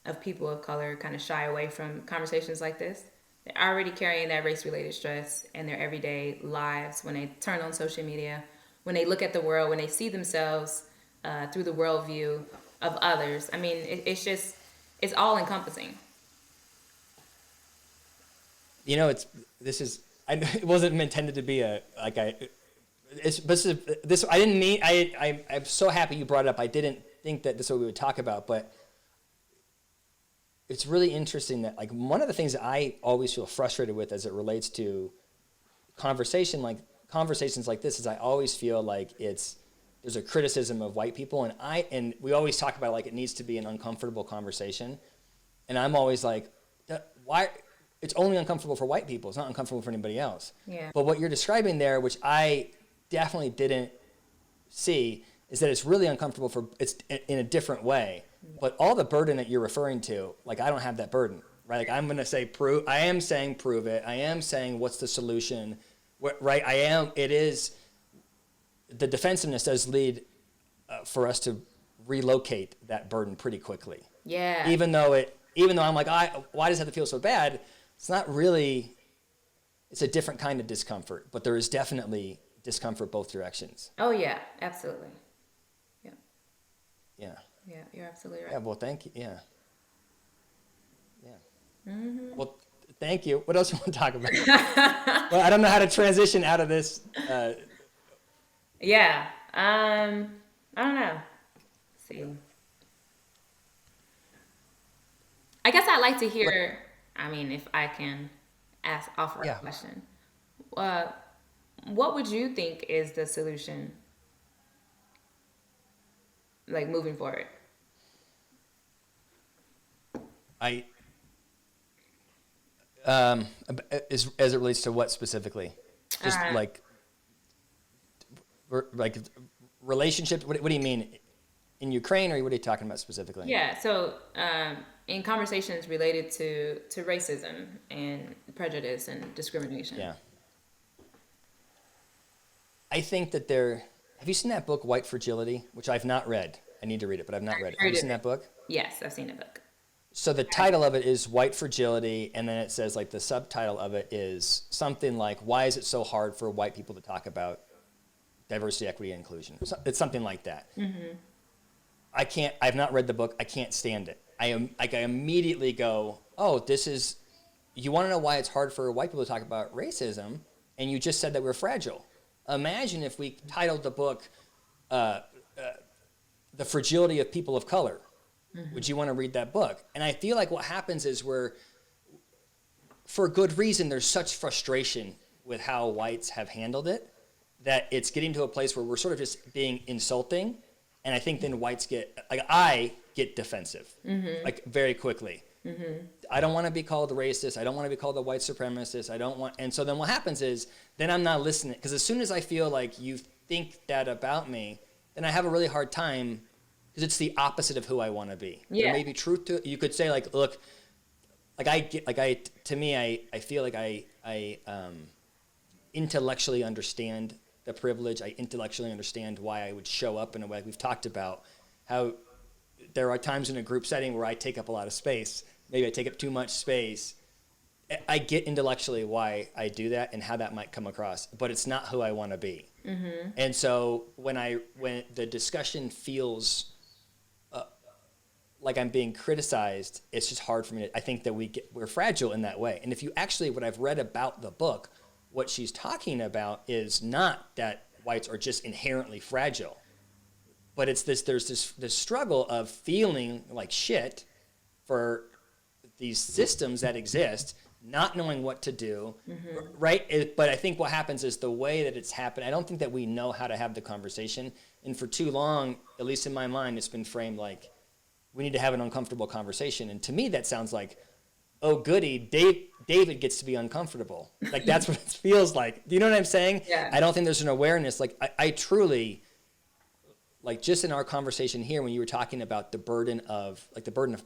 [SPEAKER 1] of people of color kind of shy away from conversations like this. They're already carrying that race-related stress in their everyday lives when they turn on social media, when they look at the world, when they see themselves through the worldview of others. It's all encompassing.
[SPEAKER 2] It wasn't intended to be this I didn't mean, I'm so happy you brought it up. I didn't think that this is what we would talk about, but it's really interesting that, like, one of the things that I always feel frustrated with as it relates to conversations like this is I always feel like there's a criticism of white people, and we always talk about, like, it needs to be an uncomfortable conversation, and I'm always like, why? It's only uncomfortable for white people. It's not uncomfortable for anybody else.
[SPEAKER 1] Yeah.
[SPEAKER 2] But what you're describing there, which I definitely didn't see, is that it's really uncomfortable it's in a different way. But all the burden that you're referring to, like, I don't have that burden, right? Like, I'm going to say I am saying prove it. I am saying what's the solution, right? The defensiveness does lead for us to relocate that burden pretty quickly.
[SPEAKER 1] Yeah.
[SPEAKER 2] Even though I'm like, why does it have to feel so bad? It's not really, it's a different kind of discomfort, but there is definitely discomfort both directions.
[SPEAKER 1] Oh yeah, absolutely. Yeah.
[SPEAKER 2] Yeah.
[SPEAKER 1] Yeah, you're absolutely right.
[SPEAKER 2] Yeah, well, thank you. Yeah. Well, thank you. What else do you want to talk about? Well, I don't know how to transition out of this.
[SPEAKER 1] Yeah. I don't know. Let's see. I guess I'd like to hear, I mean, if I can offer a question. What would you think is the solution, like, moving forward?
[SPEAKER 2] As it relates to what specifically? Just like relationships. What do you mean? In Ukraine, or what are you talking about specifically?
[SPEAKER 1] Yeah. So, in conversations related to racism and prejudice and discrimination.
[SPEAKER 2] Yeah. I think that have you seen that book, White Fragility, which I've not read? I need to read it, but I've not read it. Have you seen that book?
[SPEAKER 1] Yes, I've seen the book.
[SPEAKER 2] So the title of it is White Fragility, and then it says, like, the subtitle of it is something like, why is it so hard for white people to talk about diversity, equity, and inclusion? It's something like that. Mm-hmm. I've not read the book. I can't stand it. I immediately go, oh, you want to know why it's hard for white people to talk about racism, and you just said that we're fragile. Imagine if we titled the book, The Fragility of People of Color. Mm-hmm. Would you want to read that book? And I feel like what happens is for good reason, there's such frustration with how whites have handled it that it's getting to a place where we're sort of just being insulting. And I think then whites I get defensive, mm-hmm. like, very quickly. Mm-hmm. I don't want to be called racist. I don't want to be called a white supremacist. And so then what happens is, then I'm not listening. Because as soon as I feel like you think that about me, then I have a really hard time, because it's the opposite of who I want to be. Yeah. There may be truth to it. You could say, like, look, I feel like I intellectually understand the privilege. I intellectually understand why I would show up in a way. We've talked about how there are times in a group setting where I take up a lot of space. Maybe I take up too much space. I get intellectually why I do that and how that might come across, but it's not who I want to be. Mm-hmm. And so when the discussion feels like I'm being criticized, it's just hard for me I think that we're fragile in that way. And if you actually, what I've read about the book, what she's talking about is not that whites are just inherently fragile, but there's this struggle of feeling like shit for these systems that exist, not knowing what to do, mm-hmm. right? But I think what happens is the way that it's happened, I don't think that we know how to have the conversation. And for too long, at least in my mind, it's been framed like, we need to have an uncomfortable conversation. And to me, that sounds like, oh, goody, David gets to be uncomfortable. Like, that's what it feels like. Do you know what I'm saying?
[SPEAKER 1] Yeah.
[SPEAKER 2] I don't think there's an awareness. Like, I truly, like, just in our conversation here, when you were talking about the burden of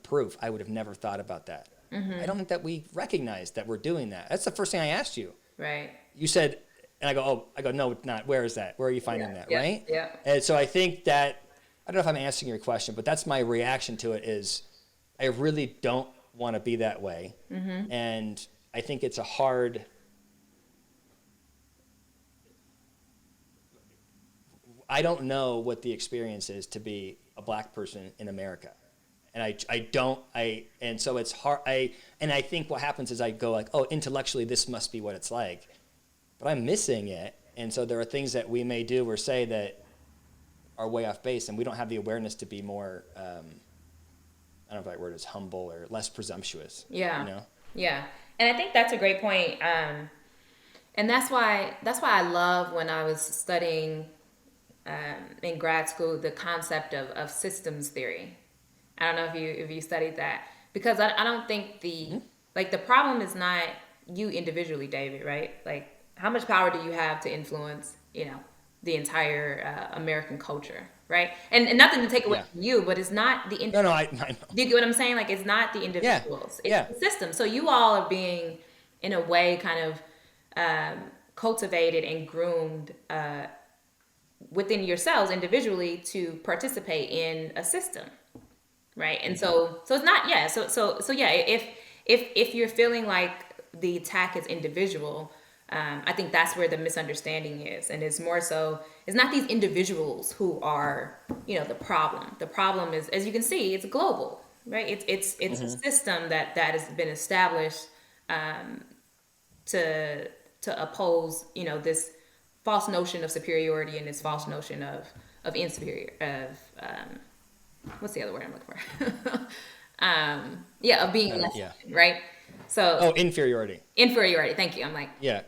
[SPEAKER 2] proof, I would have never thought about that. Mm-hmm. I don't think that we recognize that we're doing that. That's the first thing I asked you.
[SPEAKER 1] Right.
[SPEAKER 2] You said, and I go, no, it's not. Where is that? Where are you finding that?
[SPEAKER 1] Yeah.
[SPEAKER 2] Right?
[SPEAKER 1] Yeah.
[SPEAKER 2] And so I think that, I don't know if I'm answering your question, but that's my reaction to it is, I really don't want to be that way. Mm-hmm. And I think it's a hard, I don't know what the experience is to be a black person in America. And and so it's hard, and I think what happens is I go like, oh, intellectually this must be what it's like, but I'm missing it. And so there are things that we may do or say that are way off base, and we don't have the awareness to be more, I don't know if that word is humble or less presumptuous.
[SPEAKER 1] Yeah.
[SPEAKER 2] You know?
[SPEAKER 1] Yeah. And I think that's a great point. And that's why I love when I was studying in grad school the concept of systems theory. I don't know if you studied that, because I don't think the problem is not you individually, David, right? Like, how much power do you have to influence, the entire American culture, right? And nothing to take away from you, but it's not the
[SPEAKER 2] No, I know.
[SPEAKER 1] do you get what I'm saying? Like, it's not the individuals, it's the system. So you all are being, in a way, kind of cultivated and groomed within yourselves individually to participate in a system, right? And so it's not, if you're feeling like the attack is individual, I think that's where the misunderstanding is. And it's more so, it's not these individuals who are, the problem. The problem is, as you can see, it's global, right? It's a system that has been established to oppose, this false notion of superiority and this false notion of what's the other word I'm looking for? Of being less than, right? So
[SPEAKER 2] inferiority.
[SPEAKER 1] Inferiority. Thank you. I'm like,
[SPEAKER 2] yeah.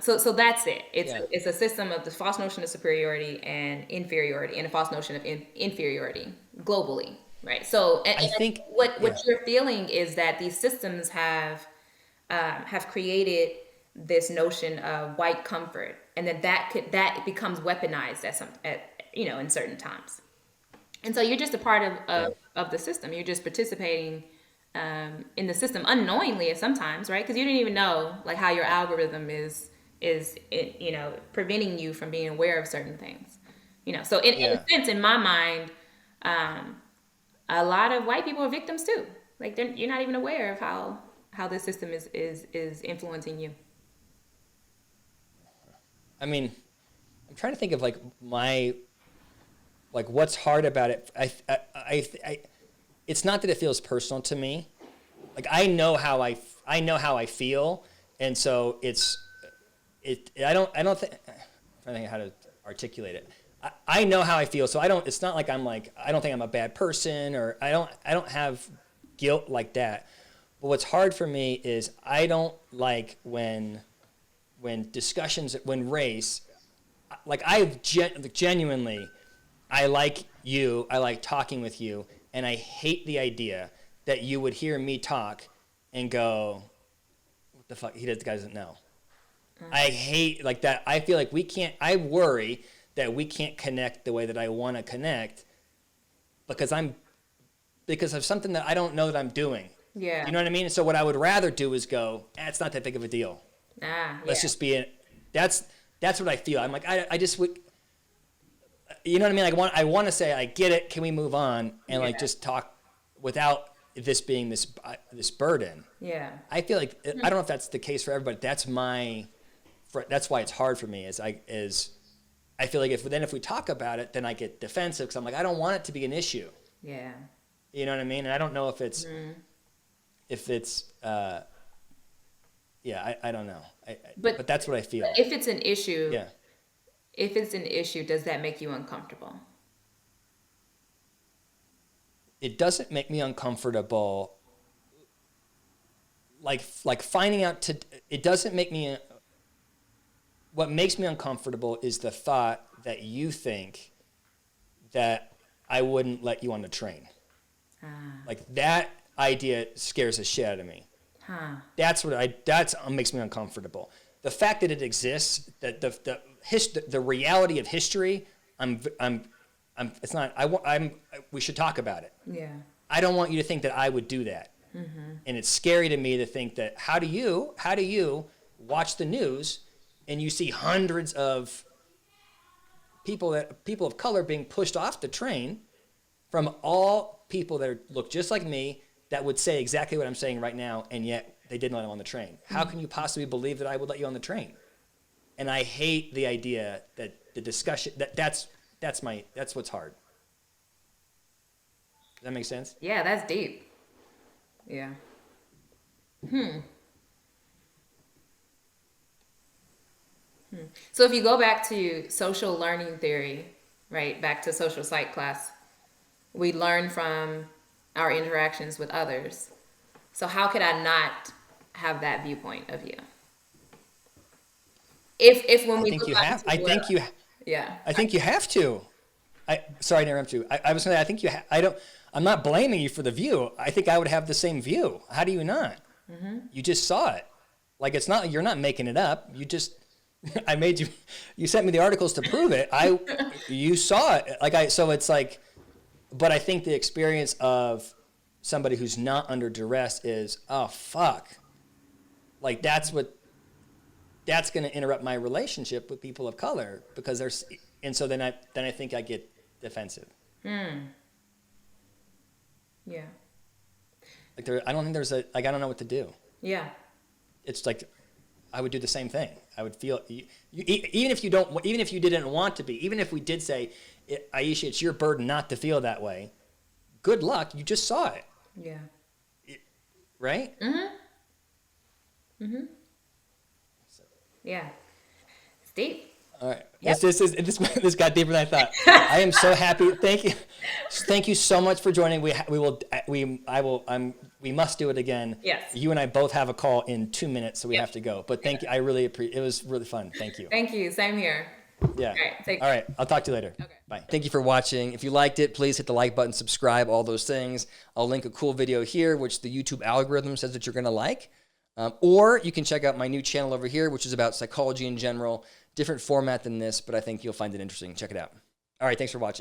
[SPEAKER 1] So that's it. It's a system of the false notion of superiority and inferiority, and a false notion of inferiority globally, right? So and I think what you're feeling is that these systems have created this notion of white comfort, and that becomes weaponized in certain times. And so you're just a part of the system. You're just participating in the system unknowingly sometimes, right? Because you didn't even know like how your algorithm is preventing you from being aware of certain things. So in a sense, in my mind, a lot of white people are victims too. Like you're not even aware of how this system is influencing you.
[SPEAKER 2] I mean, I'm trying to think of what's hard about it. It's not that it feels personal to me. Like I know how I feel, and so I don't think. I'm trying to think how to articulate it. I know how I feel, so it's not like I don't think I'm a bad person, or I don't have guilt like that. But what's hard for me is I don't like when discussions, when race, like genuinely, I like you, I like talking with you, and I hate the idea that you would hear me talk and go, what the fuck, the guy doesn't know. I hate like that. I feel like I worry that we can't connect the way that I want to connect because of something that I don't know that I'm doing.
[SPEAKER 1] Yeah.
[SPEAKER 2] You know what I mean? And so what I would rather do is go, it's not that big of a deal. Let's just be it. That's what I feel. I'm like, I just would, you know what I mean? I want to say, I get it. Can we move on? And just talk without this being this burden.
[SPEAKER 1] Yeah.
[SPEAKER 2] I feel like, I don't know if that's the case for everybody. That's why it's hard for me is I feel like if we talk about it, then I get defensive because I'm like, I don't want it to be an issue.
[SPEAKER 1] Yeah.
[SPEAKER 2] You know what I mean? And I don't know if it's, I don't know. But that's what I feel.
[SPEAKER 1] If it's an issue, does that make you uncomfortable?
[SPEAKER 2] It doesn't make me uncomfortable. Like finding out it doesn't make me. What makes me uncomfortable is the thought that you think that I wouldn't let you on the train. Like that idea scares the shit out of me. That's what makes me uncomfortable. The fact that it exists, that the reality of history, it's not. We should talk about it.
[SPEAKER 1] Yeah.
[SPEAKER 2] I don't want you to think that I would do that. Mm-hmm. And it's scary to me to think that how do you watch the news and you see hundreds of people of color being pushed off the train from all people that look just like me that would say exactly what I'm saying right now, and yet they didn't let him on the train. How can you possibly believe that I would let you on the train? And I hate the idea that the discussion that's what's hard. Does that make sense?
[SPEAKER 1] Yeah, that's deep. Yeah. So if you go back to social learning theory, right, back to social psych class, we learn from our interactions with others. So how could I not have that viewpoint of you? If when
[SPEAKER 2] I
[SPEAKER 1] we
[SPEAKER 2] think
[SPEAKER 1] look
[SPEAKER 2] you
[SPEAKER 1] back
[SPEAKER 2] have.
[SPEAKER 1] into
[SPEAKER 2] I
[SPEAKER 1] the
[SPEAKER 2] think you.
[SPEAKER 1] yeah.
[SPEAKER 2] I think you have to. Sorry to interrupt you. I was going to say, I think you. I don't. I'm not blaming you for the view. I think I would have the same view. How do you not? You just saw it. Like it's not. You're not making it up. You just. I made you. You sent me the articles to prove it. You saw it. So it's like. But I think the experience of somebody who's not under duress is, oh fuck. Like that's going to interrupt my relationship with people of color because there's. And so then I think I get defensive.
[SPEAKER 1] Yeah.
[SPEAKER 2] Like I don't think there's I don't know what to do.
[SPEAKER 1] Yeah.
[SPEAKER 2] It's like I would do the same thing. I would feel even if you didn't want to be, even if we did say, Aisha, it's your burden not to feel that way. Good luck. You just saw it.
[SPEAKER 1] Yeah.
[SPEAKER 2] Right?
[SPEAKER 1] Yeah. It's deep.
[SPEAKER 2] All right.
[SPEAKER 1] Yep.
[SPEAKER 2] This got deeper than I thought. I am so happy. Thank you so much for joining. We must do it again.
[SPEAKER 1] Yes.
[SPEAKER 2] You and I both have a call in 2 minutes, so we have to go. But thank you. I really appreciate. It was really fun. Thank you.
[SPEAKER 1] Thank you. Same here.
[SPEAKER 2] Yeah.
[SPEAKER 1] All
[SPEAKER 2] right. I'll talk to you later.
[SPEAKER 1] Okay.
[SPEAKER 2] Bye. Thank you for watching. If you liked it, please hit the like button, subscribe, all those things. I'll link a cool video here, which the YouTube algorithm says that you're going to like. Or you can check out my new channel over here, which is about psychology in general. Different format than this, but I think you'll find it interesting. Check it out. All right. Thanks for watching.